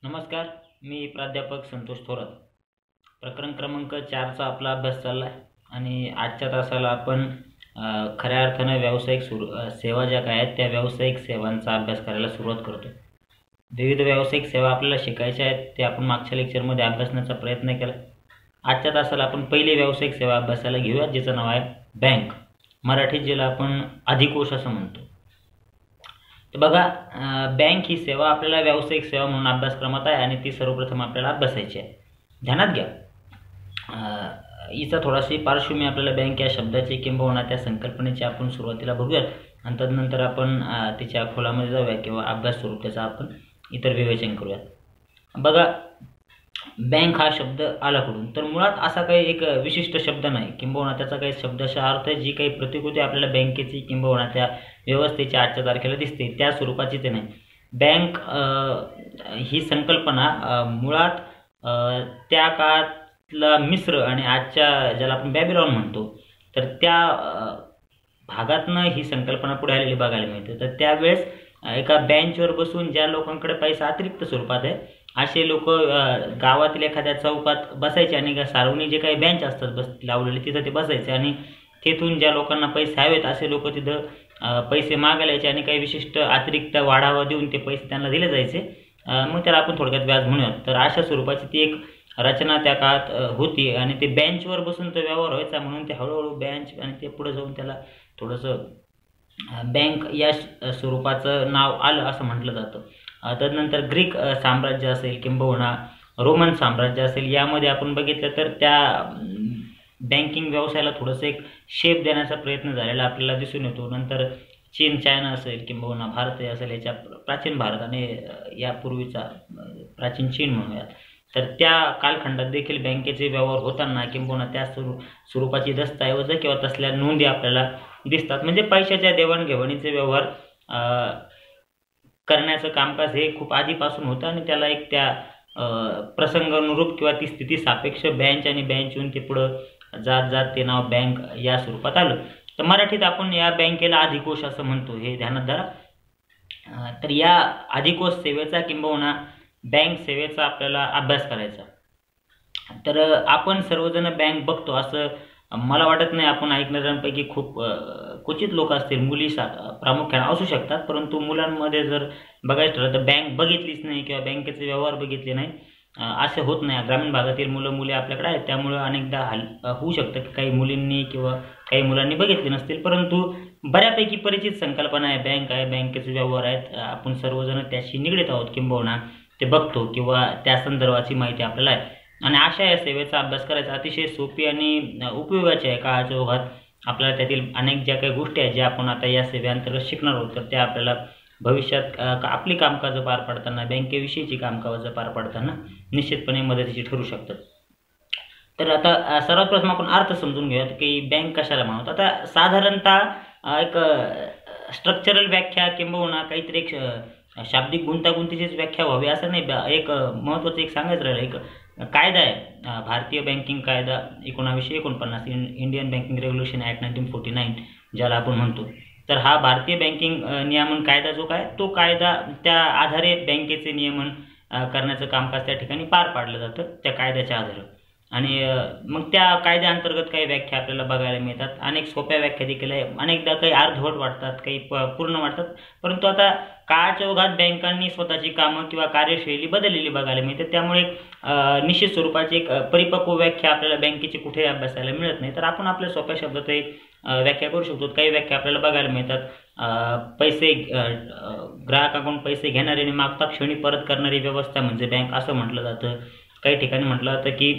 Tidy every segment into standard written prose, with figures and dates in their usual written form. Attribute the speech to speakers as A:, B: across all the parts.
A: नमस्कार. मी प्राध्यापक संतोष थोरात. प्रकरण क्रमांक 4चा आपला अभ्यास चालला आहे आणि आजच्या तासाला आपण खऱ्या अर्थानं व्यावसायिक सेवा ज्या काय आहेत त्या व्यावसायिक सेवांचा अभ्यास करायला सुरुवात करतो. विविध व्यावसायिक सेवा आपल्याला शिकायच्या आहेत, ते आपण मागच्या लेक्चरमध्ये अभ्यासण्याचा प्रयत्न केला. आजच्या तासाला आपण पहिली व्यावसायिक सेवा अभ्यासाला घेऊया, जिचं नाव आहे बँक. मराठीत ज्याला आपण अधिकोष असं म्हणतो. तर बघा, बँक ही सेवा आपल्याला व्यावसायिक सेवा म्हणून अभ्यासक्रमात आहे आणि ती सर्वप्रथम आपल्याला अभ्यासायची आहे. ध्यानात घ्या, हिचा थोडाशी पार्श्वभूमी आपल्याला बँक या शब्दाची किंबहुना त्या संकल्पनेची आपण सुरुवातीला बघूयात आणि तदनंतर आपण तिच्या खोलामध्ये जाऊया किंवा अभ्यास स्वरूप त्याचा आपण इतर विवेचन करूयात. बघा, बँक हा शब्द आला कुठून? तर मुळात असा काही एक विशिष्ट शब्द नाही, किंबहुना त्याचा काही शब्दशः अर्थ जी काही प्रतिकृती आपल्याला बँकेची किंबहुना त्या व्यवस्थेची आजच्या तारखेला दिसते त्या स्वरूपाची ते नाही. बँक ही संकल्पना मुळात त्या काळातला मिस्र आणि आजच्या ज्याला आपण बॅबिलॉन म्हणतो तर त्या भागातनं ही संकल्पना पुढे आलेली बघायला मिळते. तर त्यावेळेस एका बेंचवर बसून ज्या लोकांकडे पैसा अतिरिक्त स्वरूपात आहे असे लोक गावातील एखाद्या चौकात बसायचे आणि सार्वजनिक जे काही बेंच असतात बस लावलेले तिथं ते बसायचे आणि तेथून ज्या लोकांना पैसे हवेत असे लोक तिथं पैसे मागायला यायचे आणि काही विशिष्ट अतिरिक्त वाढावा देऊन ते पैसे त्यांना दिले जायचे. मग त्याला आपण थोडक्यात व्याज म्हणूयात. तर अशा स्वरूपाची ती एक रचना त्या काळात होती आणि ते बेंचवर बसून तो व्यवहार व्हायचा, म्हणून ते हळूहळू बेंच आणि ते पुढे जाऊन त्याला थोडंसं बँक या स्वरूपाचं नाव आलं असं म्हटलं जातं. तदनंतर ग्रीक साम्राज्य असेल किंबहुना रोमन साम्राज्य असेल, यामध्ये आपण बघितलं तर त्या बँकिंग व्यवसायाला थोडंसं एक शेप देण्याचा प्रयत्न झालेला आपल्याला दिसून येतो. नंतर चीन, चायना असेल किंबहुना भारत असेल, याच्या प्राचीन भारत आणि यापूर्वीचा प्राचीन चीन म्हणूयात, तर त्या कालखंडात देखील बँकेचे व्यवहार होताना किंबहुना त्या स्वरूपाची दस्तऐवज किंवा तसल्या नोंदी आपल्याला दिसतात. म्हणजे पैशाच्या देवाणघेवाणीचे व्यवहार करण्याचं कामकाज हे खूप आधीपासून होतं आणि त्याला एक त्या प्रसंगानुरूप किंवा ती स्थिती सापेक्ष बेंच आणि बेंचहून ते पुढं जात जात ते नाव बँक या स्वरूपात आलं. तर मराठीत आपण या बँकेला अधिकोष असं म्हणतो, हे ध्यानात धरा. तर या अधिकोष सेवेचा किंबहुना बँक सेवेचा आपल्याला अभ्यास करायचा. तर आपण सर्वजण बँक बघतो असं मला वाटत नाही. आपण ऐकणाऱ्यांपैकी खूप क्वचित लोक असतील, मुली प्रामुख्याने असू शकतात, परंतु मुलांमध्ये जर बघायचं ठरलं तर बँक बघितलीच नाही किंवा बँकेचे व्यवहार बघितले नाही असं होत नाही. ग्रामीण भागातील मुलं मुली आपल्याकडे आहेत, त्यामुळं अनेकदा होऊ शकतं की काही मुलींनी किंवा काही मुलांनी बघितले नसतील, परंतु बऱ्यापैकी परिचित संकल्पना आहे बँक आहे, बँकेचे व्यवहार आहेत, आपण सर्वजण त्याशी निगडीत आहोत किंबहुना ते बघतो किंवा त्या संदर्भाची माहिती आपल्याला आहे. आणि अशा या सेवेचा अभ्यास करायचा अतिशय सोपी आणि उपयोगाची आहे. काळाच्या ओघात आपल्याला त्यातील अनेक ज्या काही गोष्टी आहेत ज्या आपण आता या सेवेअंतर्गत शिकणार आहोत तर त्या आपल्याला भविष्यात आपली कामकाजं पार पाडताना, बँकेविषयीची कामकाजं पार पाडताना निश्चितपणे मदतीची ठरू शकतात. तर आता सर्वात प्रथम आपण अर्थ समजून घेऊयात की बँक कशाला म्हणतात. आता साधारणतः एक स्ट्रक्चरल व्याख्या किंबहुना काहीतरी एक शाब्दिक गुंतागुंतीचीच व्याख्या व्हावी असं नाही. एक महत्त्वाचं एक सांगायचं राहिलं, एक कायदा आहे भारतीय बँकिंग कायदा 1949, इंडियन बँकिंग रेग्युलेशन ॲक्ट 1949 ज्याला आपण म्हणतो. तर हा भारतीय बँकिंग नियमन कायदा जो काय तो कायदा त्या आधारे बँकेचे नियमन करण्याचं कामकाज त्या ठिकाणी पार पाडलं जातं त्या कायद्याच्या आधारे. आणि मग त्या कायद्याअंतर्गत काही व्याख्या आपल्याला बघायला मिळतात. अनेक सोप्या व्याख्या देखील आहे, अनेकदा काही अर्धवट वाटतात, काही पूर्ण वाटतात, परंतु आता काळाच्या ओघात बँकांनी स्वतःची कामं किंवा कार्यशैली बदललेली बघायला मिळते. त्यामुळे निश्चित स्वरूपाची एक परिपक्व व्याख्या आपल्याला बँकेची कुठेही अभ्यासायला मिळत नाही. तर आपण आपल्या सोप्या शब्दात एक व्याख्या करू शकतो. काही व्याख्या आपल्याला बघायला मिळतात. पैसे ग्राहकाकडून पैसे घेणारी आणि मागता क्षणी परत करणारी व्यवस्था म्हणजे बँक असं म्हटलं जातं. काही ठिकाणी म्हटलं जातं की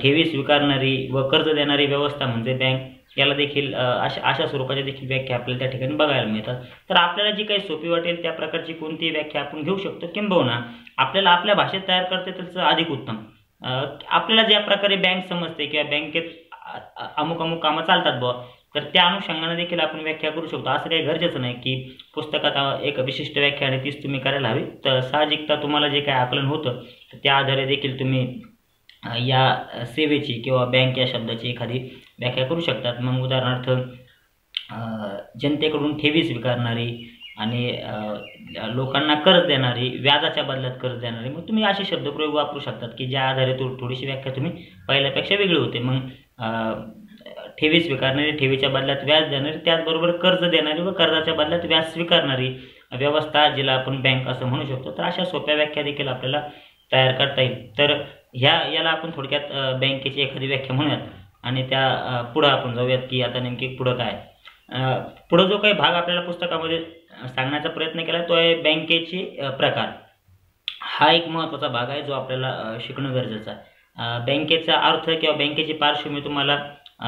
A: ठेवी स्वीकारणारी व कर्ज देणारी व्यवस्था म्हणजे बँक, याला देखील अशा स्वरूपाच्या देखील व्याख्या आपल्याला त्या ठिकाणी बघायला मिळतात. तर आपल्याला जी काही सोपी वाटेल त्या प्रकारची कोणतीही व्याख्या आपण घेऊ शकतो किंबहुना आपल्याला आपल्या भाषेत तयार करता त्याचं अधिक उत्तम. आपल्याला ज्या प्रकारे बँक समजते किंवा बँकेत अमुक अमुक कामं चालतात बुवा, तर त्या अनुषंगाने देखील आपण व्याख्या करू शकतो. असं काही गरजेचं नाही की पुस्तकात एक विशिष्ट व्याख्या आणि तीच तुम्ही करायला हवी. तर साहजिकता तुम्हाला जे काही आकलन होतं त्या आधारे देखील तुम्ही या सेवेची किंवा बँक या शब्दाची एखादी व्याख्या करू शकतात. मग उदाहरणार्थ जनतेकडून ठेवी स्वीकारणारी आणि लोकांना कर्ज देणारी, व्याजाच्या बदल्यात कर्ज देणारी, मग तुम्ही असे शब्दप्रयोग वापरू शकतात की ज्या आधारे थोडीशी व्याख्या तुम्ही पहिल्यापेक्षा वेगळी होते. मग ठेवी स्वीकारणारी, ठेवीच्या बदल्यात व्याज देणारी, त्याचबरोबर कर्ज देणारी व कर्जाच्या बदल्यात व्याज स्वीकारणारी व्यवस्था, जिला आपण बँक असं म्हणू शकतो. तर अशा सोप्या व्याख्या देखील आपल्याला तयार करता येईल. तर याला आपण थोडक्यात बँकेची एखादी व्याख्या म्हणूयात आणि त्या पुढं आपण जाऊयात की आता नेमकी पुढं काय. पुढं जो काही भाग आपल्याला पुस्तकामध्ये सांगण्याचा प्रयत्न केला तो आहे बँकेचे प्रकार. हा एक महत्त्वाचा भाग आहे जो आपल्याला शिकणं गरजेचं आहे. बँकेचा अर्थ किंवा बँकेची पार्श्वभूमी तुम्हाला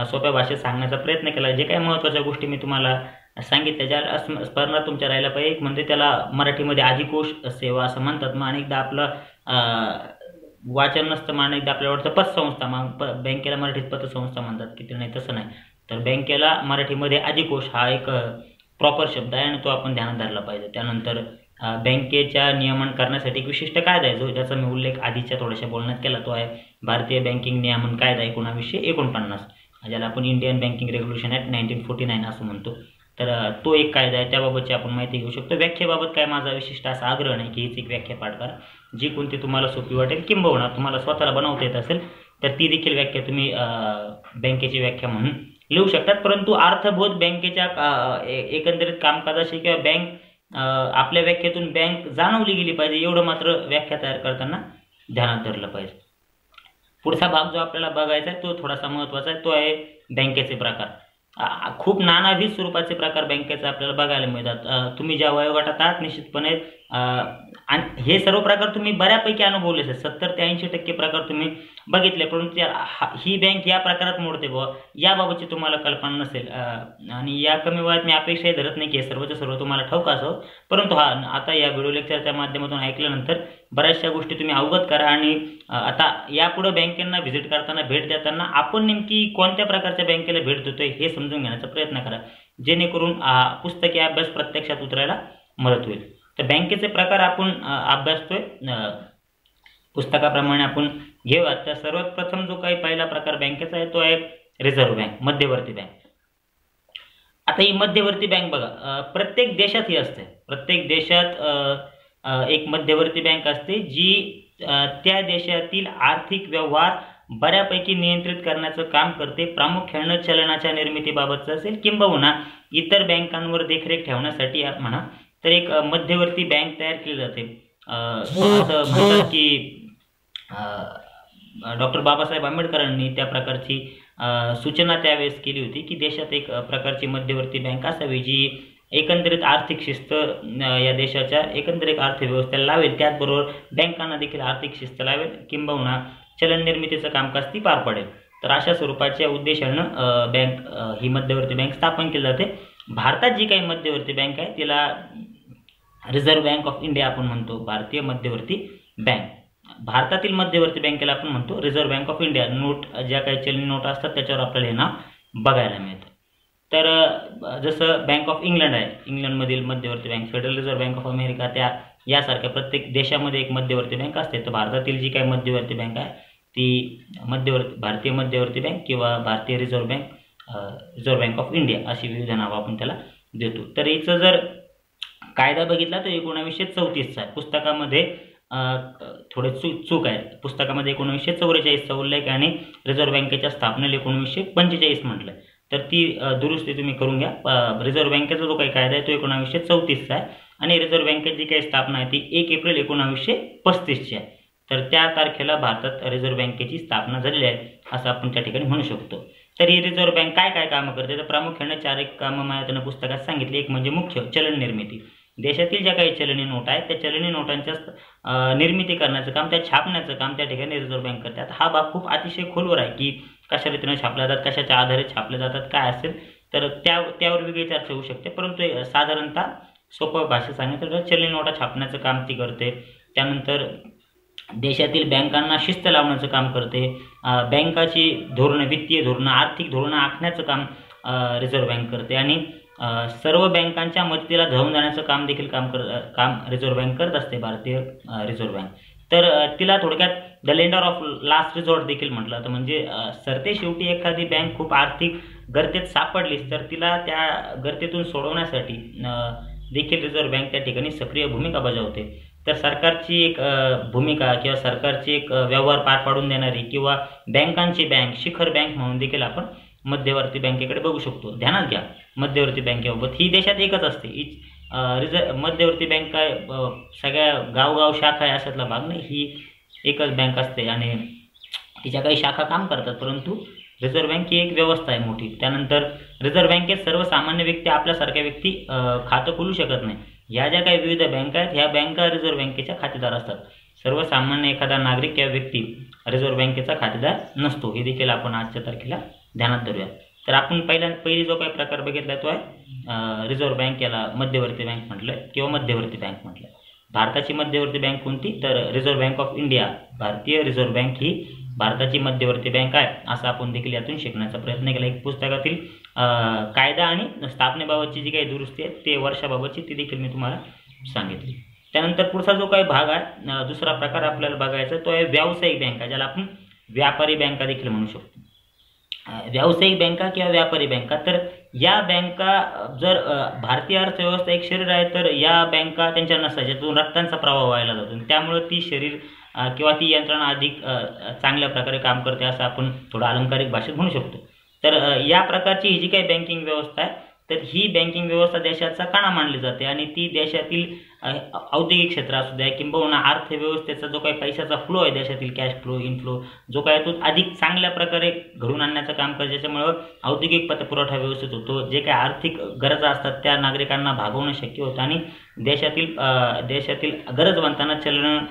A: सोप्या भाषेत सांगण्याचा प्रयत्न केला. जे काही महत्त्वाच्या गोष्टी मी तुम्हाला सांगितल्या ज्या स्मरणात तुमच्या राहिल्या पाहिजे. एक म्हणजे त्याला मराठीमध्ये अधिकोष सेवा असं म्हणतात. मग अनेकदा आपलं वाचन नसतं, मग अनेकदा आपल्याला वाटतं पतसंस्था, मग बँकेला मराठीत पतसंस्था म्हणतात की नाही, तसं नाही. तर बँकेला मराठीमध्ये अधिकोष हा एक प्रॉपर शब्द आहे आणि तो आपण ध्यानात धरला पाहिजे. त्यानंतर बँकेच्या नियमन करण्यासाठी एक विशिष्ट कायदा आहे ज्याचा मी उल्लेख आधीच्या थोड्याशा बोलण्यात केला. तो आहे भारतीय बँकिंग नियमन कायदा 1949, ज्याला आपण इंडियन बँकिंग रेग्युलेशन ॲक्ट 1949 असं म्हणतो. तर तो एक कायदा आहे, त्याबाबतची आपण माहिती घेऊ शकतो. व्याख्येबाबत काय माझा विशिष्ट असा आग्रह नाही की हीच एक व्याख्या पाठ करा. जी कोणती तुम्हाला सोपी वाटेल किंबहुना तुम्हाला स्वतःला बनवता येत असेल तर ती देखील व्याख्या तुम्ही बँकेची व्याख्या म्हणून लिहू शकतात. परंतु अर्थबोध बँकेच्या एकंदरीत कामकाजाशी किंवा बँक आपल्या व्याख्येतून बँक जाणवली गेली पाहिजे एवढं मात्र व्याख्या तयार करताना ध्यानात धरलं पाहिजे. पुढचा भाग जो आपल्याला बघायचा आहे तो थोडासा महत्त्वाचा आहे. तो आहे बँकेचे प्रकार. खूप नानाविध स्वरूपाचे प्रकार बँकेचे आपल्याला बघायला मिळतात. तुम्ही ज्या वयोगटात आहात निश्चितपणे आणि हे सर्व प्रकार तुम्ही बऱ्यापैकी अनुभवले असेल. 70 ते 80% प्रकार तुम्ही बघितले, परंतु ही बँक या प्रकारात मोडते बुवा याबाबतची तुम्हाला कल्पना नसेल. आणि या कमी वयात मी अपेक्षाही धरत नाही की हे सर्वच्या सर्व तुम्हाला ठाऊक असावं. परंतु आता या व्हिडिओ लेक्चरच्या माध्यमातून ऐकल्यानंतर बऱ्याचशा गोष्टी तुम्ही अवगत करा आणि आता यापुढे बँकेंना व्हिजिट करताना, भेट देताना आपण नेमकी कोणत्या प्रकारच्या बँकेला भेट देतोय हे समजून घेण्याचा प्रयत्न करा, जेणेकरून पुस्तकी अभ्यास प्रत्यक्षात उतरायला मदत होईल. तर बँकेचे प्रकार आपण अभ्यासतोय पुस्तकाप्रमाणे आपण घेऊया. तर सर्वात प्रथम जो काही पहिला प्रकार बँकेचा आहे तो आहे रिझर्व्ह बँक, मध्यवर्ती बँक. आता ही मध्यवर्ती बँक बघा प्रत्येक देशात ही असते. प्रत्येक देशात एक मध्यवर्ती बँक असते जी त्या देशातील आर्थिक व्यवहार बऱ्यापैकी नियंत्रित करण्याचं काम करते. प्रामुख्यानं चलनाच्या निर्मितीबाबतचं असेल किंबहुना इतर बँकांवर देखरेख ठेवण्यासाठी म्हणा तर एक मध्यवर्ती बँक तयार केली जाते. असं म्हणतात की डॉक्टर बाबासाहेब आंबेडकरांनी त्या प्रकारची सूचना त्यावेळेस केली होती की देशात एक प्रकारची मध्यवर्ती बँक असावी जी एकंदरीत आर्थिक शिस्त या देशाच्या एकंदरीत अर्थव्यवस्थेला लावेल, त्याचबरोबर बँकांना देखील आर्थिक शिस्त लावेल किंबहुना चलन निर्मितीचं कामकाज ती पार पडेल. तर अशा स्वरूपाच्या उद्देशानं बँक ही मध्यवर्ती बँक स्थापन केली जाते. भारतात जी काही मध्यवर्ती बँक आहे तिला रिझर्व्ह बँक ऑफ इंडिया आपण म्हणतो, भारतीय मध्यवर्ती बँक. भारतातील मध्यवर्ती बँकेला आपण म्हणतो reserve bank of India. Note ज्या काही चलनी नोट असतात त्याच्यावर आपल्याला हे नाव बघायला मिळतं. तर जसं बँक ऑफ इंग्लंड आहे, इंग्लंडमधील मध्यवर्ती bank, federal reserve bank of America, यासारख्या प्रत्येक देशामध्ये एक मध्यवर्ती बँक असते. तर भारतातील जी काही मध्यवर्ती बँक आहे ती भारतीय मध्यवर्ती बँक किंवा भारतीय रिझर्व्ह बँक ऑफ इंडिया अशी विविध नावं आपण त्याला देतो. तर हिचं जर कायदा बघितला तर 1934चा आहे. पुस्तकामध्ये थोडे चूक आहे. पुस्तकामध्ये 1944चा उल्लेख आणि रिझर्व्ह बँकेच्या स्थापनेला 1945 म्हटलं आहे. तर ती दुरुस्ती तुम्ही करून घ्या. रिझर्व्ह बँकेचा जो काही कायदा आहे तो 1934चा आहे आणि रिझर्व्ह बँकेची जी काही स्थापना आहे ती 1 एप्रिल 1935ची आहे. तर त्या तारखेला भारतात रिझर्व्ह बँकेची स्थापना झालेली आहे असं आपण त्या ठिकाणी म्हणू शकतो. तर ही रिझर्व्ह बँक काय काय कामं करते तर प्रामुख्याने 4 एक कामं मला त्यानं पुस्तकात सांगितली. एक म्हणजे मुख्य चलन निर्मिती. देशातील ज्या काही चलनी नोट आहेत त्या चलनी नोटांच्या निर्मिती करण्याचं काम, त्या छापण्याचं काम त्या ठिकाणी रिझर्व्ह बँक करते. आता हा भाग खूप अतिशय खोलवर आहे की कशा रीतीनं छापल्या जातात, कशाच्या आधारे छापल्या जातात, काय असेल तर त्यावर वेगळी चर्चा होऊ शकते. परंतु साधारणतः सोपं भाषेत सांगितलं तर चलनी नोटा छापण्याचं काम ती करते. त्यानंतर देशातील बँकांना शिस्त लावण्याचं काम करते. बँकाची धोरणं, वित्तीय धोरणं, आर्थिक धोरणं आखण्याचं काम रिझर्व्ह बँक करते आणि सर्व बँकांच्या मदतीला धावून जाण्याचं काम देखील काम रिझर्व्ह बँक करत असते, भारतीय रिझर्व्ह बँक. तर तिला थोडक्यात the lender of last resort देखील म्हटलं तर म्हणजे सरते शेवटी एखादी बँक खूप आर्थिक गर्तेत सापडलीच तर तिला त्या गर्तेतून सोडवण्यासाठी देखील रिझर्व्ह बँक त्या ठिकाणी सक्रिय भूमिका बजावते. तर सरकारची एक भूमिका किंवा सरकारची एक व्यवहार पार पाडून देणारी किंवा बँकांची बँक, शिखर बँक म्हणून देखील आपण मध्यवर्ती बँकेकडे बघू शकतो. ध्यानात घ्या, मध्यवर्ती बँकेबाबत ही देशात एकच असते. मध्यवर्ती बँक काय सगळ्या गावगाव शाखा आहे अशातला भाग नाही, ही एकच बँक असते आणि तिच्या काही शाखा काम करतात, परंतु रिझर्व्ह बँक ही एक व्यवस्था आहे मोठी. त्यानंतर रिझर्व्ह बँकेत सर्वसामान्य व्यक्ती, आपल्यासारख्या व्यक्ती खातं खोलू शकत नाही. ह्या ज्या काही विविध बँका आहेत ह्या बँका रिझर्व्ह बँकेच्या खातेदार असतात. सर्वसामान्य एखादा नागरिक किंवा व्यक्ती रिझर्व्ह बँकेचा खातेदार नसतो. हे देखील आपण आजच्या तारखेला ध्यानात धरूया. तर आपण पहिली जो काही प्रकार बघितला तो आहे रिझर्व्ह बँक, याला मध्यवर्ती बँक म्हटलं किंवा मध्यवर्ती बँक म्हटलं. भारताची मध्यवर्ती बँक कोणती, तर रिझर्व्ह बँक ऑफ इंडिया, भारतीय रिझर्व्ह बँक ही भारताची मध्यवर्ती बँक आहे, असं आपण देखील यातून शिकण्याचा प्रयत्न केला. एक पुस्तकातील कायदा आणि स्थापनेबाबतची जी काही दुरुस्ती आहे ते वर्षाबाबतची ती देखील मी तुम्हाला सांगितली. त्यानंतर पुढचा जो काही भाग आहे, दुसरा प्रकार आपल्याला बघायचा तो आहे व्यावसायिक बँका, ज्याला आपण व्यापारी बँका देखील म्हणू शकतो. व्यावसायिक बँका किंवा व्यापारी बँका, तर या बँका जर भारतीय अर्थव्यवस्था एक शरीर आहे तर या बँका त्यांच्या नसतात, ज्यातून रक्तांचा प्रवाह व्हायला जातो. त्यामुळे ती शरीर किंवा ती यंत्रणा अधिक चांगल्या प्रकारे काम करते असं आपण थोडं अलंकारिक भाषेत म्हणू शकतो. तर या प्रकारची ही जी काही बँकिंग व्यवस्था आहे तर ही बँकिंग व्यवस्था देशाचा कणा मानली जाते आणि ती देशातील औद्योगिक क्षेत्र असू द्या किंबहुना अर्थव्यवस्थेचा जो काही पैशाचा फ्लो आहे, देशातील कॅश फ्लो, इनफ्लो जो काय तो अधिक चांगल्या प्रकारे घडून आणण्याचं काम करते, ज्याच्यामुळं औद्योगिक पतपुरवठा व्यवस्थित होतो. जे काही आर्थिक गरजा असतात त्या नागरिकांना भागवणं शक्य होतं आणि देशातील गरजवंतांना चलन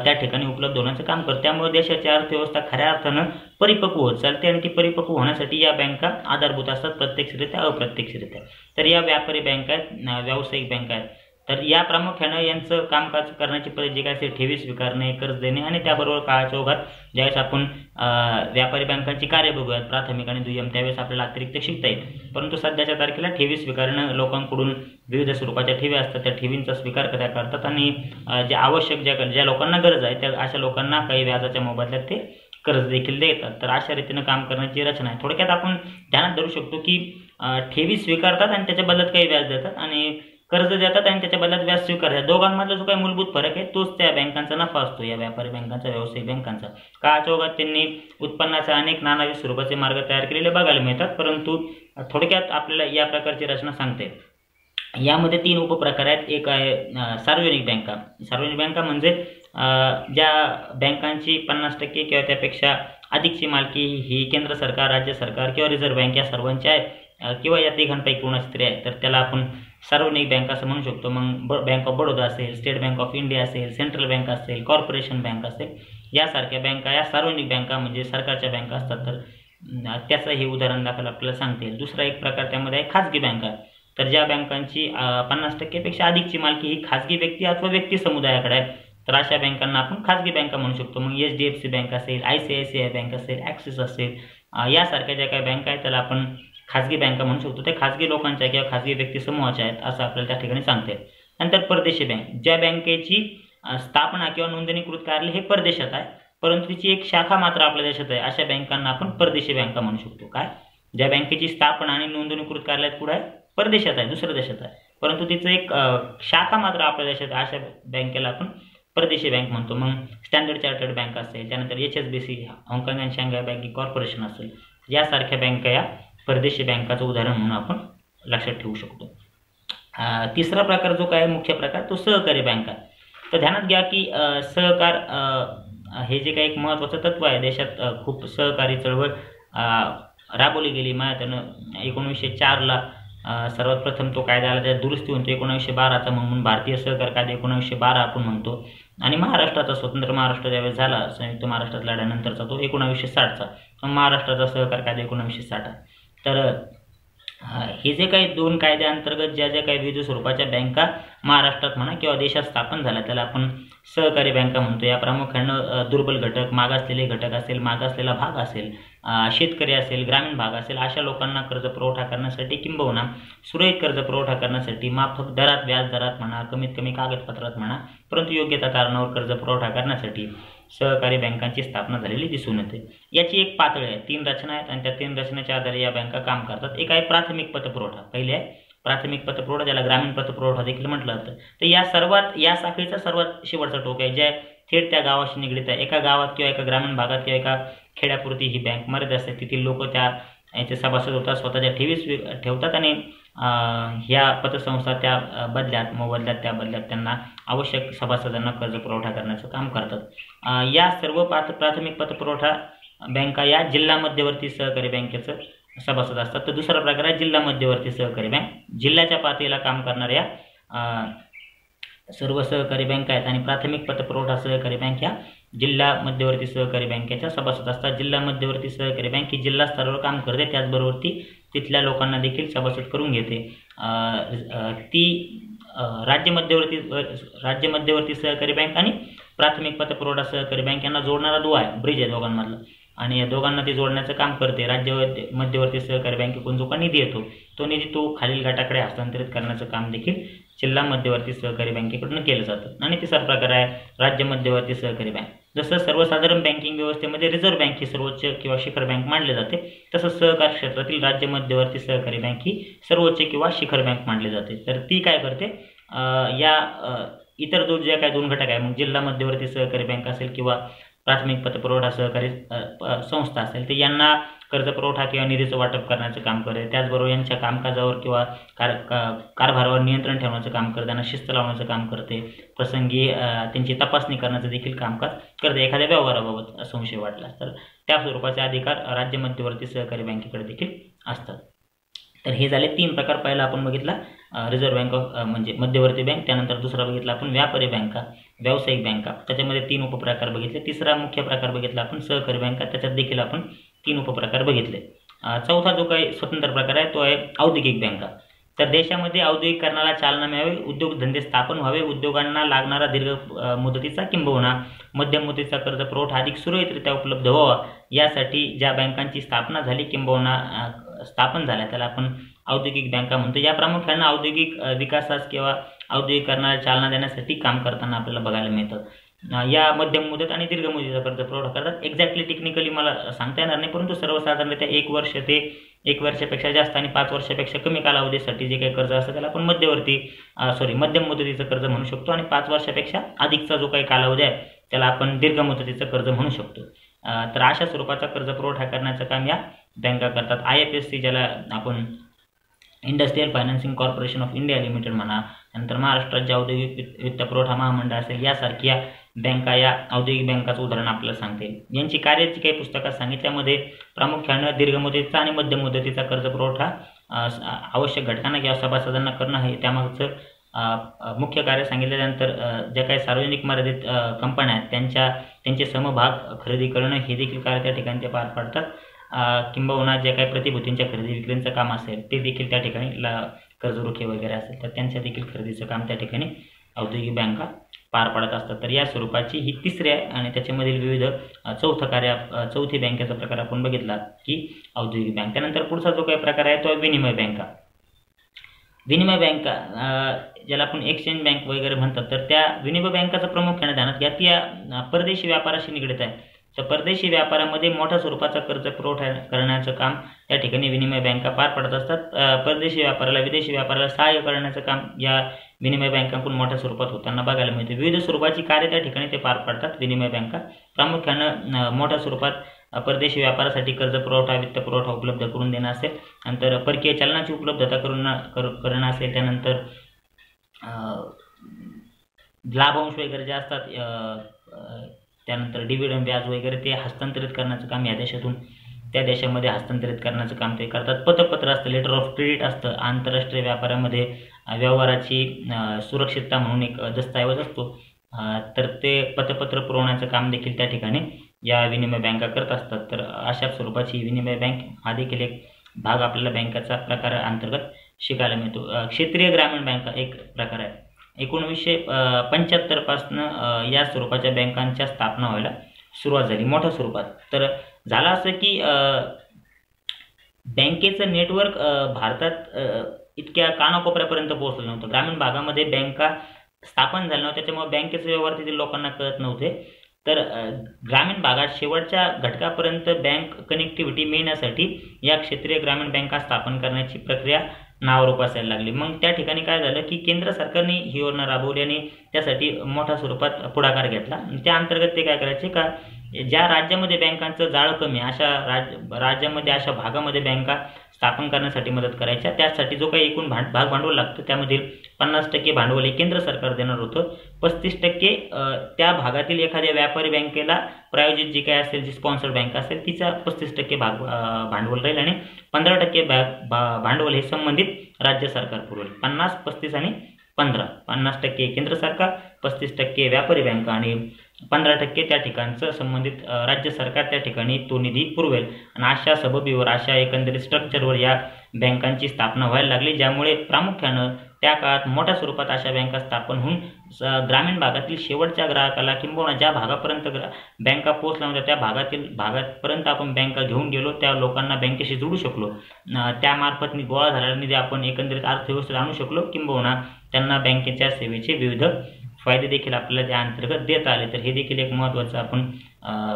A: त्या ठिकाणी उपलब्ध होण्याचं काम करते. त्यामुळे देशाची अर्थव्यवस्था खऱ्या अर्थानं परिपक्व होत चालते आणि ती परिपक्व होण्यासाठी या बँका आधारभूत असतात, प्रत्यक्षरित्या अप्रत्यक्षरित्या. तर या व्यापारी बँका आहेत, व्यावसायिक बँका आहेत. तर या प्रामुख्यानं यांचं कामकाज करण्याची पद्धत जे काय असेल, ठेवी स्वीकारणे, कर्ज देणे आणि त्याबरोबर काळाच्या ओघात ज्यावेळेस आपण व्यापारी बँकांची कार्य बघूयात प्राथमिक आणि दुय्यम, त्यावेळेस आपल्याला अतिरिक्त शिकता येईल. परंतु सध्याच्या तारखेला ठेवी स्वीकारणं, लोकांकडून विविध स्वरूपाच्या ठेवी असतात त्या ठेवींचा स्वीकार त्या करतात आणि जे आवश्यक ज्या लोकांना गरज आहे त्या अशा लोकांना काही व्याजाच्या मोबदल्यात ते कर्ज देखील देतात. तर अशा रीतीनं काम करण्याची रचना आहे. थोडक्यात आपण ध्यानात धरू शकतो की ठेवी स्वीकारतात आणि त्याच्या बदल्यात काही व्याज देतात आणि कर्ज देतात आणि त्याच्या बदल्यात व्याज स्वीकारतात. दोघांमधला जो काही मूलभूत फरक आहे तोच त्या बँकांचा नफा असतो, या व्यापारी बँकांचा, व्यावसायिक बँकांचा. काळाच्या ओघात त्यांनी उत्पन्नाचे अनेक नानाविध स्वरूपाचे मार्ग तयार केलेले बघायला मिळतात, परंतु थोडक्यात आपल्याला या प्रकारची रचना सांगते. यामध्ये 3 उपप्रकार आहेत. एक आहे सार्वजनिक बँका. सार्वजनिक बँका म्हणजे ज्या बँकांची 50% किंवा त्यापेक्षा अधिकची मालकी ही केंद्र सरकार, राज्य सरकार किंवा रिझर्व्ह बँक या सर्वांची आहे किंवा या तिघांपैकी कोणाची तरी आहे, तर त्याला आपण सार्वजनिक बँक असं म्हणू शकतो. मग बँक ऑफ बडोदा असेल, स्टेट बँक ऑफ इंडिया असेल, सेंट्रल बँक असेल, कॉर्पोरेशन बँक असेल, यासारख्या बँका या सार्वजनिक बँका म्हणजे सरकारच्या बँका असतात. तर त्याचं हे उदाहरण दाखल आपल्याला सांगता येईल. दुसरा एक प्रकार त्यामध्ये आहे खाजगी बँका. तर ज्या बँकांची 50% पेक्षा अधिकची मालकी ही खाजगी व्यक्ती अथवा व्यक्ती समुदायाकडे आहे, तर अशा बँकांना आपण खाजगी बँका म्हणू शकतो. मग HDFC बँक असेल, ICICI बँक असेल, ॲक्सिस असेल, यासारख्या ज्या काही बँका आहेत त्याला आपण खाजगी बँका म्हणू शकतो. त्या खाजगी लोकांच्या किंवा खाजगी व्यक्ती समूहाच्या आहेत असं आपल्याला त्या ठिकाणी सांगता येईल. नंतर परदेशी बँक, ज्या बँकेची स्थापना किंवा नोंदणीकृत कार्यालय हे परदेशात आहे परंतु तिची एक शाखा मात्र आपल्या देशात आहे, अशा बँकांना आपण परदेशी बँका म्हणू शकतो. काय, ज्या बँकेची स्थापना आणि नोंदणीकृत कार्यालय कुठे आहे, परदेशात आहे, दुसऱ्या देशात आहे, परंतु तिचं एक शाखा मात्र आपल्या देशात आहे, अशा बँकेला आपण परदेशी बँक म्हणतो. मग स्टँडर्ड चार्टर्ड बँक असेल, त्यानंतर HSBC, हाँगकाँग अँड शांघाय बँकिंग कॉर्पोरेशन असेल, यासारख्या बँका या परदेशी बँकाचं उदाहरण म्हणून आपण लक्षात ठेवू शकतो. तिसरा प्रकार जो काय मुख्य प्रकार तो सहकारी बँका. तर ध्यानात घ्या की सहकार हे जे काही एक महत्त्वाचं तत्व आहे, देशात खूप सहकारी चळवळ राबवली गेली. त्यानं 1904ला सर्वात प्रथम तो कायदा आला, त्यात दुरुस्ती होतो 1912चा, म्हणून भारतीय सहकार कायदा 1912 आपण म्हणतो. आणि महाराष्ट्राचा स्वतंत्र महाराष्ट्र ज्यावेळेस झाला संयुक्त महाराष्ट्रात लढ्यानंतरचा तो 1960चा, महाराष्ट्राचा सहकार कायदा 1960. तर हे जे काही 2 कायद्याअंतर्गत ज्या काही विविध स्वरूपाच्या बँका महाराष्ट्रात म्हणा किंवा देशात स्थापन झाल्या त्याला आपण सहकारी बँका म्हणतो. या प्रामुख्यानं दुर्बल घटक, मागासलेले घटक असेल, मागासलेला भाग असेल, शेतकरी असेल, ग्रामीण भाग असेल, अशा लोकांना कर्ज पुरवठा करण्यासाठी किंबहुना सुरळीत कर्ज पुरवठा करण्यासाठी माफक दरात, व्याज दरात म्हणा, कमीत कमी कागदपत्रात म्हणा, परंतु योग्यता कारणावर कर्ज पुरवठा करण्यासाठी सहकारी बँकांची स्थापना झालेली दिसून येते. याची एक पातळी आहे, 3 रचना आहेत आणि त्या 3 रचनेच्या आधारे या बँका काम करतात. एक आहे प्राथमिक पतपुरवठा. पहिले आहे प्राथमिक पतपुरवठा, ज्याला ग्रामीण पतपुरवठा देखील म्हटलं जातं. तर या साखळीचा सर्वात शेवटचा टोक आहे, जे थेट त्या गावाशी निगडीत आहे. एका गावात किंवा एका ग्रामीण भागात किंवा एका खेड्यापुरती ही बँक मर्यादित असते. तिथील लोक त्या याचे सभासद होतात, स्वतःच्या ठेवीस ठेवतात आणि ह्या पतसंस्था त्या बदल्यात त्यांना आवश्यक सभासदांना कर्ज पुरवठा करण्याचं काम करतात. या सर्व प्राथमिक पतपुरवठा बँका या जिल्हा मध्यवर्ती सहकारी बँकेचं सभासद असतात. तर दुसरा प्रकार आहे जिल्हा मध्यवर्ती सहकारी बँक. जिल्ह्याच्या पातळीला काम करणाऱ्या सर्व सहकारी बँका आहेत आणि प्राथमिक पतपुरवठा सहकारी बँक ह्या जिल्हा मध्यवर्ती सहकारी बँकेच्या सभासद असतात. जिल्हा मध्यवर्ती सहकारी बँक ही जिल्हा स्तरावर काम करते, त्याचबरोबर ती तिथल्या लोकांना देखील सभासद करून घेते. ती राज्य मध्यवर्ती सहकारी बँक आणि प्राथमिक पतपुरवठा सहकारी बँक यांना जोडणारा दुवा आहे, ब्रिज आहे दोघांमधला, आणि या दोघांना ती जोडण्याचं काम करते. राज्य मध्यवर्ती सहकारी बँकेकडून जो का निधी येतो तो निधी खालील गटाकडे हस्तांतरित करण्याचं काम देखील जिल्हा मध्यवर्ती सहकारी बँकेकडून केलं जातं. आणि तिसरा प्रकार आहे राज्य मध्यवर्ती सहकारी बँक. जसं सर्वसाधारण बँकिंग व्यवस्थेमध्ये रिझर्व्ह बँक ही सर्वोच्च किंवा शिखर बँक मानली जाते, तसंच सहकार क्षेत्रातील राज्य मध्यवर्ती सहकारी बँक ही सर्वोच्च किंवा शिखर बँक मानली जाते. तर ती काय करते, या इतर जे काही दोन घटक आहे, मग जिल्हा मध्यवर्ती सहकारी बँक असेल किंवा प्राथमिक पतपुरवठा सहकारी संस्था असेल, तर यांना कर्ज पुरवठा किंवा निधीचं वाटप करण्याचं काम करते. त्याचबरोबर यांच्या कामकाजावर किंवा कारभारावर नियंत्रण ठेवण्याचं काम करते, त्यांना शिस्त लावण्याचं काम करते, प्रसंगी त्यांची तपासणी करण्याचं देखील कामकाज करते. एखाद्या व्यवहाराबाबत संशय वाटला तर त्या स्वरूपाचे अधिकार राज्य मध्यवर्ती सहकारी बँकेकडे देखील असतात. तर हे झाले 3 प्रकार. पहिला आपण बघितला रिझर्व्ह बँक म्हणजे मध्यवर्ती बँक, त्यानंतर दुसरा बघितला आपण व्यापारी बँका, व्यावसायिक बँका, त्याच्यामध्ये 3 उपप्रकार बघितले. तिसरा मुख्य प्रकार बघितला आपण सहकारी बँका, त्याच्यात देखील आपण 3 उपप्रकार बघितले. चौथा जो काही स्वतंत्र प्रकार आहे तो आहे औद्योगिक बँका. तर देशामध्ये औद्योगिकरणाला चालना मिळावी, उद्योगधंदे स्थापन व्हावे, उद्योगांना लागणारा दीर्घ मुदतीचा किंबहुना मध्यम मुदतीचा कर्ज पुरवठा अधिक सुरळीतरित्या उपलब्ध व्हावा, यासाठी ज्या बँकांची स्थापना झाली किंबहुना स्थापन झाल्या त्याला आपण औद्योगिक बँका म्हणतो. या प्रामुख्याने औद्योगिक विकासास किंवा औद्योगिकरणाला चालना देण्यासाठी काम करताना आपल्याला बघायला मिळतं. या मध्यम मुदत आणि दीर्घ मुदतीचा कर्ज पुरवठा करतात. एक्झॅक्टली टेक्निकली मला सांगता येणार नाही, परंतु सर्वसाधारणतः 1 वर्ष ते 1 वर्षापेक्षा जास्त आणि 5 वर्षापेक्षा कमी कालावधीसाठी जे काही कर्ज असतं त्याला आपण मध्यम मुदतीचं कर्ज म्हणू शकतो, आणि 5 वर्षापेक्षा अधिकचा जो काही कालावधी आहे त्याला आपण दीर्घ मुदतीचं कर्ज म्हणू शकतो. तर अशा स्वरूपाचा कर्ज पुरवठा करण्याचं काम या बँका करतात. IFSC ज्याला आपण industrial financing corporation of India limited म्हणा, नंतर महाराष्ट्र राज्य औद्योगिक वित्त पुरवठा महामंडळ असेल, यासारख्या बँका या औद्योगिक बँकाचं उदाहरण आपल्याला सांगते. यांची कार्याची काही पुस्तकात सांगितल्यामध्ये प्रामुख्यानं दीर्घ मुदतीचा आणि मध्यम मुदतीचा कर्ज पुरवठा आवश्यक घटकांना किंवा सभासदांना करणं हे त्यामागचं मुख्य कार्य सांगितल्यानंतर ज्या काही सार्वजनिक मर्यादित कंपन्या आहेत त्यांचे समभाग खरेदी करणं हे देखील कार्य त्या ठिकाणी ते पार पाडतात. किंबहुना जे काही प्रतिभूतींच्या खरेदी विक्रीचं काम असेल ते देखील त्या ठिकाणी कर्ज रोखे वगैरे असेल तर त्यांच्या देखील खरेदीचं काम त्या ठिकाणी औद्योगिक बँका पार पाडत असतात. तर या स्वरूपाची ही तिसरी आहे आणि त्याच्यामधील विविध चौथी बँकेचा प्रकार आपण बघितला की औद्योगिक बँक. त्यानंतर पुढचा जो काही प्रकार आहे तो विनिमय बँका. विनिमय बँका ज्याला आपण एक्सचेंज बँक वगैरे म्हणतात, तर त्या विनिमय बँकाचं प्रामुख्याने ध्यानात घ्या ती परदेशी व्यापाराशी निगडीत आहे. तर परदेशी व्यापारामध्ये मोठ्या स्वरूपाचा कर्ज पुरवठा करण्याचं काम या ठिकाणी विनिमय बँका पार पाडत असतात. परदेशी व्यापाराला विदेशी व्यापाराला सहाय्य करण्याचं काम या विनिमय बँकांकडून मोठ्या स्वरूपात होताना बघायला मिळते. विविध स्वरूपाची कार्य त्या ठिकाणी ते पार पाडतात विनिमय बँका. प्रामुख्यानं मोठ्या स्वरूपात परदेशी व्यापारासाठी कर्ज पुरवठा, वित्त पुरवठा उपलब्ध करून देणं असेल, नंतर परकीय चलनाची उपलब्धता करणं असेल, त्यानंतर लाभांश वगैरे जे असतात, त्यानंतर डिव्हिडंड व्याज वगैरे ते हस्तांतरित करण्याचं काम या देशातून त्या देशामध्ये हस्तांतरित करण्याचं काम ते करतात. पतपत्र असतं, लेटर ऑफ क्रेडिट असतं, आंतरराष्ट्रीय व्यापारामध्ये व्यवहाराची सुरक्षितता म्हणून एक दस्तऐवज असतो, तर ते पतपत्र पुरवण्याचं काम देखील त्या ठिकाणी या विनिमय बँका करत असतात. तर अशा स्वरूपाची विनिमय बँक हा देखील एक भाग आपल्याला बँकाचा प्रकार अंतर्गत शिकायला मिळतो. क्षेत्रीय ग्रामीण बँका एक प्रकार आहे. 1975 पासनं या स्वरूपाच्या बँकांच्या स्थापना व्हायला सुरुवात झाली मोठ्या स्वरूपात. तर झालं असं की बँकेचं नेटवर्क भारतात इतक्या कानाकोपऱ्यापर्यंत पोहोचलं नव्हतं. ग्रामीण भागामध्ये बँका स्थापन झाल्या नव्हत्या, त्याच्यामुळे बँकेचे व्यवहार तिथे लोकांना कळत नव्हते. तर ग्रामीण भागात शेवटच्या घटकापर्यंत बँक कनेक्टिव्हिटी मिळण्यासाठी या क्षेत्रीय ग्रामीण बँका स्थापन करण्याची प्रक्रिया नावारूप असायला लागली. मग त्या ठिकाणी काय झालं की केंद्र सरकारने ही योजना राबवली आणि त्यासाठी मोठ्या स्वरूपात पुढाकार घेतला. त्या अंतर्गत ते काय करायचे का ज्या राज्यामध्ये बँकांचं जाळं कमी अशा राज्यामध्ये अशा भागामध्ये बँका स्थापन करण्यासाठी मदत करायच्या. त्यासाठी जो काही एकूण भाग भांडवल लागतं त्यामधील 50% भांडवल हे केंद्र सरकार देणार होतं. 35% त्या भागातील एखाद्या व्यापारी बँकेला प्रायोजित जी काही असेल जी स्पॉन्सर्ड बँक असेल तिचा 35% भांडवल राहील आणि 15% भांडवल हे संबंधित राज्य सरकार पुरवेल. 50, 35 आणि 15. 50% केंद्र सरकार, 35% व्यापारी बँका आणि 15% त्या ठिकाणचं संबंधित राज्य सरकार त्या ठिकाणी तो निधी पुरवेल. आणि अशा सबबीवर अशा एकंदरीत स्ट्रक्चरवर या बँकांची स्थापना व्हायला लागली, ज्यामुळे प्रामुख्यानं त्या काळात मोठ्या स्वरूपात अशा बँका स्थापन होऊन ग्रामीण भागातील शेवटच्या ग्राहकाला किंबहुना ज्या भागापर्यंत बँका पोहोचल्या होत्या त्या भागापर्यंत आपण बँका घेऊन गेलो, त्या लोकांना बँकेशी जोडू शकलो. त्यामार्फत गोळा झालेला निधी आपण एकंदरीत अर्थव्यवस्थेत आणू शकलो, किंबहुना त्यांना बँकेच्या सेवेचे विविध फायदे देखील आपल्याला त्या अंतर्गत देता आले. तर हे देखील एक महत्त्वाचं आपण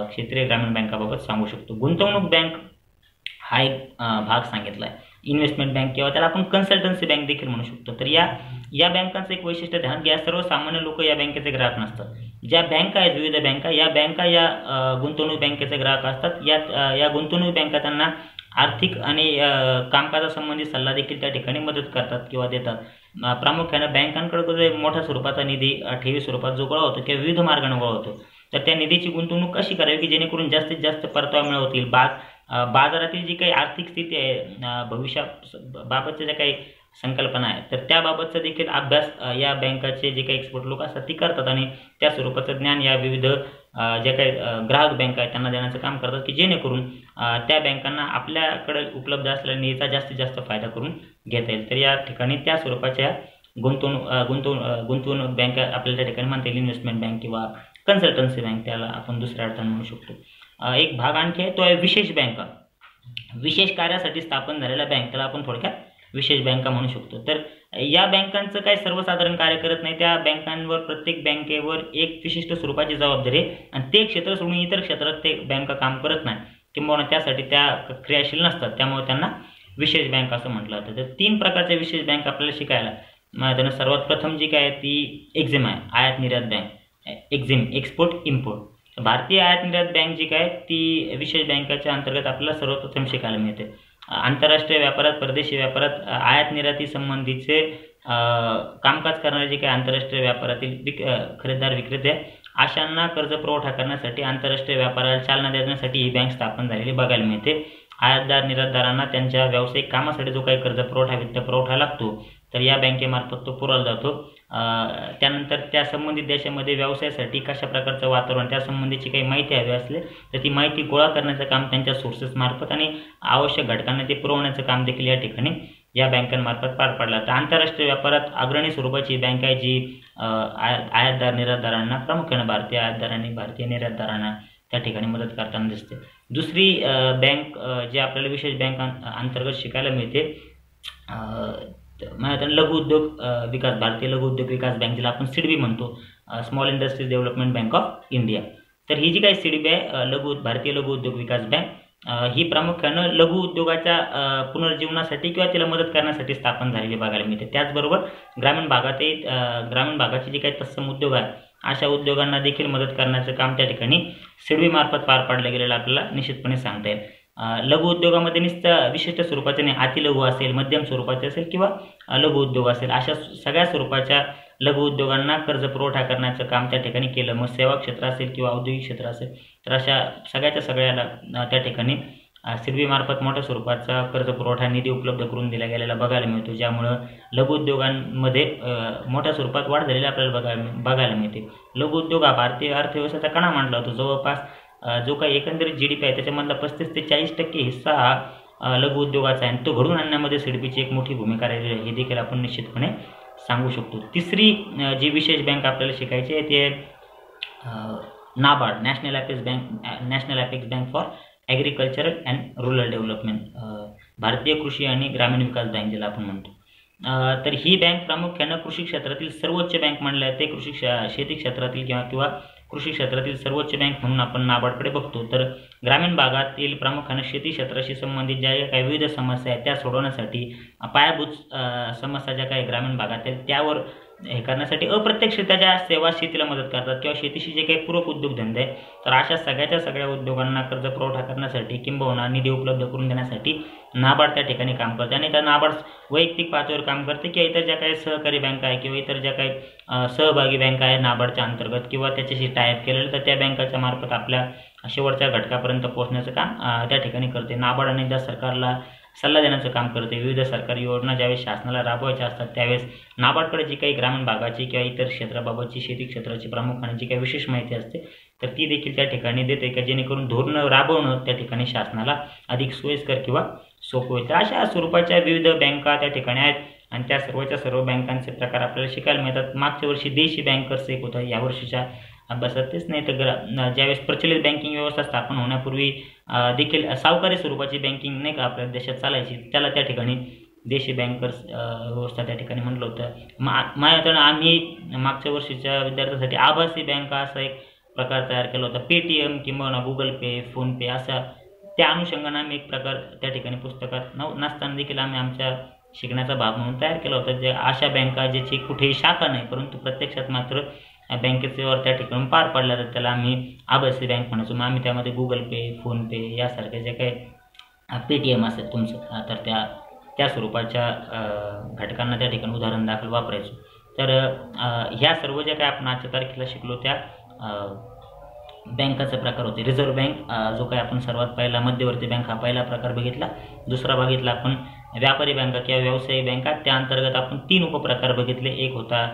A: क्षेत्रीय ग्रामीण बँकाबाबत सांगू शकतो. गुंतवणूक बँक हा एक भाग सांगितला आहे. इन्व्हेस्टमेंट बँक किंवा त्याला आपण कन्सल्टन्सी बँक देखील म्हणू शकतो. तर या बँकांचं एक वैशिष्ट्य ध्यानात घ्या, सर्वसामान्य लोक या बँकेचे ग्राहक नसतात. ज्या बँका आहेत विविध बँका या गुंतवणूक बँकेचे ग्राहक असतात. या गुंतवणूक बँका त्यांना आर्थिक आणि कामकाजासंबंधी सल्ला देखील त्या ठिकाणी मदत करतात किंवा देतात. प्रामुख्यानं बँकांकडे मोठ्या स्वरूपाचा निधी ठेवी स्वरूपात जो गोळा होतो किंवा विविध मार्गाने गोळा होतो, तर त्या निधीची गुंतवणूक कशी करावी की जेणेकरून जास्तीत जास्त परतावा मिळवतील. बाजारातील जी काही आर्थिक स्थिती आहे भविष्याबाबतच्या ज्या काही संकल्पना आहे तर त्याबाबतचा देखील अभ्यास या बँकाचे जे काही एक्सपर्ट लोक असतात ती करतात आणि त्या स्वरूपाचं ज्ञान या विविध जे काही ग्राहक बँका आहेत त्यांना देण्याचं काम करतात की जेणेकरून त्या बँकांना आपल्याकडे उपलब्ध असलेल्या निधीचा जास्तीत जास्त फायदा करून घेता येईल. तर या ठिकाणी त्या स्वरूपाच्या गुंतवणूक बँका आपल्याला त्या ठिकाणी म्हणता येईल इन्व्हेस्टमेंट बँक किंवा कन्सल्टन्सी बँक, त्याला आपण दुसऱ्या अर्थाने म्हणू शकतो. एक भाग आणखी आहे तो आहे विशेष बँका. विशेष कार्यासाठी स्थापन झालेल्या बँक त्याला आपण थोडक्यात विशेष बँका म्हणू शकतो. तर या बँकांचं काही सर्वसाधारण कार्य करत नाही. त्या बँकांवर प्रत्येक बँकेवर एक विशिष्ट स्वरूपाची जबाबदारी आहे आणि ते क्षेत्र सोडून इतर क्षेत्रात ते बँका काम करत नाही किंवा त्यासाठी त्या क्रियाशील नसतात, त्यामुळे त्यांना विशेष बँक असं म्हटलं जातं. तर 3 प्रकारच्या विशेष बँक आपल्याला शिकायला मिळतात. सर्वात प्रथम जी काय ती एक्झिम आहे, आयात निर्यात बँक. Exim export import. भारतीय आयात निर्यात बँक जी काय ती विशेष बँकेच्या अंतर्गत आपल्याला सर्वप्रथम शिकायला मिळते. आंतरराष्ट्रीय व्यापारात परदेशी व्यापारात आयात निर्याती संबंधीचे कामकाज करणारे जे काही आंतरराष्ट्रीय व्यापारातील खरेदीदार विक्रेते अशांना कर्ज पुरवठा करण्यासाठी आंतरराष्ट्रीय व्यापाराला चालना देण्यासाठी ही बँक स्थापन झालेली बघायला मिळते. आयातदार निर्यातदारांना त्यांच्या व्यावसायिक कामासाठी जो काही कर्ज पुरवठा वित्त पुरवठा लागतो तर या बँकेमार्फत तो पुरवला जातो. त्यानंतर त्या संबंधित देशामध्ये व्यवसायासाठी कशा प्रकारचं वातावरण त्यासंबंधीची काही माहिती हवी असले तर ती माहिती गोळा करण्याचं काम त्यांच्या सोर्सेसमार्फत आणि आवश्यक घटकांना ते पुरवण्याचं काम देखील या ठिकाणी या बँकांमार्फत पार पाडलं जातं. आंतरराष्ट्रीय व्यापारात अग्रणी स्वरूपाची बँक आहे जी आयातदार निर्यातदारांना प्रामुख्याने भारतीय आयातदार आणि भारतीय निर्यातदारांना त्या ठिकाणी मदत करताना दिसते. दुसरी बँक जी आपल्याला विशेष बँक अंतर्गत शिकायला मिळते लघु उद्योग विकास, भारतीय लघु उद्योग विकास बँक जिला आपण सिडबी म्हणतो, small industries development bank of India. तर ही जी काही सिडबी आहे भारतीय लघु उद्योग विकास बँक ही प्रामुख्यानं लघु उद्योगाच्या पुनर्जीवनासाठी किंवा त्याला मदत करण्यासाठी स्थापन झालेली बघायला मिळते. त्याचबरोबर ग्रामीण भागाचे जे काही तत्सम उद्योग आहेत अशा उद्योगांना देखील मदत करण्याचं काम त्या ठिकाणी सिडबीमार्फत पार पाडलं गेलेलं आपल्याला निश्चितपणे सांगता येईल. लघु उद्योगामध्ये विशिष्ट स्वरूपाचे नाही, अतिलघु असेल, मध्यम स्वरूपाचे असेल किंवा लघु उद्योग असेल, अशा सगळ्या स्वरूपाच्या लघु उद्योगांना कर्ज पुरवठा करण्याचं काम त्या ठिकाणी केलं. मग सेवा क्षेत्र असेल किंवा औद्योगिक क्षेत्र असेल तर अशा सगळ्याला त्या ठिकाणी सिडबीमार्फत मोठ्या स्वरूपाचा कर्ज पुरवठा निधी उपलब्ध करून दिला गेलेला बघायला मिळतो, ज्यामुळं लघु उद्योगांमध्ये मोठ्या स्वरूपात वाढ झालेली आपल्याला बघायला मिळते. लघु उद्योग हा भारतीय अर्थव्यवस्थेचा कणा मानला जातो. जवळपास जो काही एकंदरीत GDP आहे त्याच्यामधला 35 ते 40% हिस्सा हा लघु उद्योगाचा आहे आणि तो घडवून आणण्यामध्ये सिडबीची एक मोठी भूमिका राहिलेली आहे, हे देखील आपण निश्चितपणे सांगू शकतो. तिसरी जी विशेष बँक आपल्याला शिकायची आहे ते NABARD, national apex bank for agricultural and rural development, भारतीय कृषी आणि ग्रामीण विकास बँक जिला आपण म्हणतो. तर ही बँक प्रामुख्यानं कृषी क्षेत्रातील सर्वोच्च बँक मानली जाते. शेती क्षेत्रातील किंवा कृषी क्षेत्रातील सर्वोच्च बँक म्हणून आपण नाबार्डकडे बघतो। तर ग्रामीण भागातील प्रामुख्याने शेती क्षेत्राशी संबंधित ज्या काही विविध समस्या आहेत त्या सोडवण्यासाठी पायाभूत समस्या ज्या काही ग्रामीण भागात आहेत त्यावर हे करण्यासाठी अप्रत्यक्षरित्या ज्या सेवा शेतीला मदत करतात किंवा शेतीशी जे काही पूरक उद्योगधंदे आहेत तर अशा सगळ्या उद्योगांना कर्ज पुरवठा करण्यासाठी किंबहुना निधी उपलब्ध करून देण्यासाठी नाबार्ड त्या ठिकाणी काम करते आणि त्या नाबार्ड वैयक्तिक पातळीवर काम करते किंवा इतर ज्या काही सहकारी बँका आहे किंवा इतर ज्या काही सहभागी बँका आहे नाबार्डच्या अंतर्गत किंवा त्याच्याशी टायअप केलेलं तर त्या बँकाच्या मार्फत आपल्या शेवटच्या घटकापर्यंत पोहोचण्याचं काम त्या ठिकाणी करते। नाबार्ड अनेकदा सरकारला सल्ला देण्याचं काम करते। विविध सरकारी योजना ज्यावेळेस शासनाला राबवायच्या असतात त्यावेळेस नाबार्डकडे जी काही ग्रामीण भागाची किंवा इतर क्षेत्राबाबतची शेती क्षेत्राची प्रामुख्याने जी काही विशेष माहिती असते तर ती देखील त्या ठिकाणी देते की जेणेकरून धोरणं राबवणं त्या ठिकाणी शासनाला अधिक सोयीस्कर किंवा सोपं होईल। तर अशा स्वरूपाच्या विविध बँका त्या ठिकाणी आहेत आणि त्या सर्व बँकांचे प्रकार आपल्याला शिकायला मिळतात। मागच्या वर्षी देशी बँकर्स एक होता, यावर्षीच्या अभ्यासात तेच नाही तर ज्यावेळेस प्रचलित बँकिंग व्यवस्था स्थापन होण्यापूर्वी देखील सावकारी स्वरूपाची बँकिंग नाही का आपल्या देशात चालायची त्याला त्या ठिकाणी देशी बँकर्स व्यवस्था त्या ठिकाणी म्हटलं होतं। माझ्या आम्ही मागच्या वर्षीच्या विद्यार्थ्यांसाठी आभासी बँका असा एक प्रकार तयार केला होता। पेटीएम किंवा गुगल पे, फोनपे असा त्या अनुषंगाने आम्ही एक प्रकार त्या ठिकाणी पुस्तकात नसताना देखील आम्ही आमच्या शिकण्याचा भाग म्हणून तयार केला होता। जे अशा बँका ज्याची कुठेही शाखा नाही परंतु प्रत्यक्षात मात्र बँकेचे व्यवहार त्या ठिकाणी पार पडला तर त्याला आम्ही आभासी बँक म्हणायचो। मग आम्ही त्यामध्ये गुगल पे, फोनपे यासारख्या जे काही पेटीएम असेल तुमचं तर त्या स्वरूपाच्या घटकांना त्या ठिकाणी उदाहरण दाखल वापरायचो। तर ह्या सर्व ज्या काही आपण आजच्या तारखेला शिकलो त्या बँकाचे प्रकार होते। रिझर्व्ह बँक जो काही आपण सर्वात पहिला मध्यवर्ती बँक हा पहिला प्रकार बघितला। दुसरा बघितला आपण व्यापारी बँका किंवा व्यावसायिक बँका, त्या अंतर्गत आपण 3 उपप्रकार बघितले। एक होता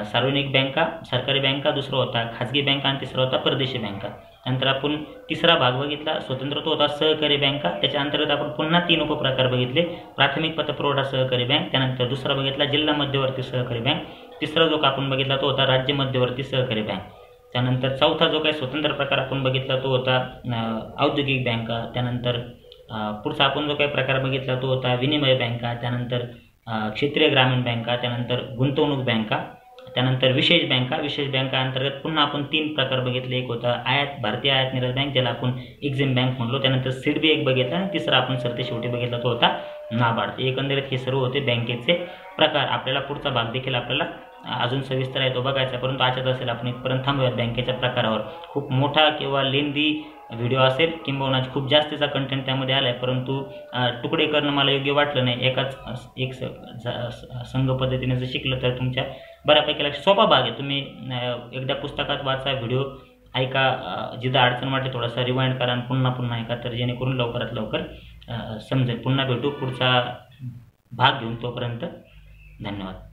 A: सार्वजनिक बँका, सरकारी बँका, दुसरा होता खाजगी बँका आणि तिसरा होता परदेशी बँका। नंतर आपण तिसरा भाग बघितला स्वतंत्र तो होता सहकारी बँका। त्याच्या अंतर्गत आपण पुन्हा 3 उपप्रकार बघितले। प्राथमिक पतपुरवठा सहकारी बँक, त्यानंतर दुसरा बघितला जिल्हा मध्यवर्ती सहकारी बँक, तिसरा जो आपण बघितला तो होता राज्य मध्यवर्ती सहकारी बँक। त्यानंतर चौथा जो काही स्वतंत्र प्रकार आपण बघितला तो होता औद्योगिक बँका। त्यानंतर पुढचा आपण जो काही प्रकार बघितला तो होता विनिमय बँका, त्यानंतर क्षेत्रीय ग्रामीण बँका, त्यानंतर गुंतवणूक बँका, त्यानंतर विशेष बँका। विशेष बँका अंतर्गत पुन्हा आपण 3 प्रकार बघितले। एक होता भारतीय आयात निर्यात बँक ज्याला आपण एक्झिम बँक म्हणलो, त्यानंतर सिडबी एक बघितला आणि तिसरा आपण सरतेशेवटी बघितला तो होता नाबार्ड। एकंदरीत हे सर्व होते बँकेचे प्रकार। आपल्याला पुढचा भाग देखील आपल्याला अजून सविस्तर आहे तो बघायचा, परंतु आजच्यात असेल आपण इथपर्यंत थांबूयात बँकेच्या प्रकारावर। खूप मोठा किंवा लेंदी व्हिडिओ असेल किंबहुना खूप जास्तीचा कंटेंट त्यामध्ये आला आहे, परंतु तुकडे करणं मला योग्य वाटलं नाही। एक संघ पद्धतीने जर शिकलं तर तुमच्या बऱ्यापैकी लक्ष सोपा भाग आहे। तुम्ही एकदा पुस्तकात वाचा, व्हिडिओ ऐका, जिथं अडचण वाटते थोडासा रिवाइंड करा आणि पुन्हा ऐका तर जेणेकरून लवकरात लवकर समजेल। पुन्हा भेटू पुढचा भाग घेऊन, तोपर्यंत धन्यवाद।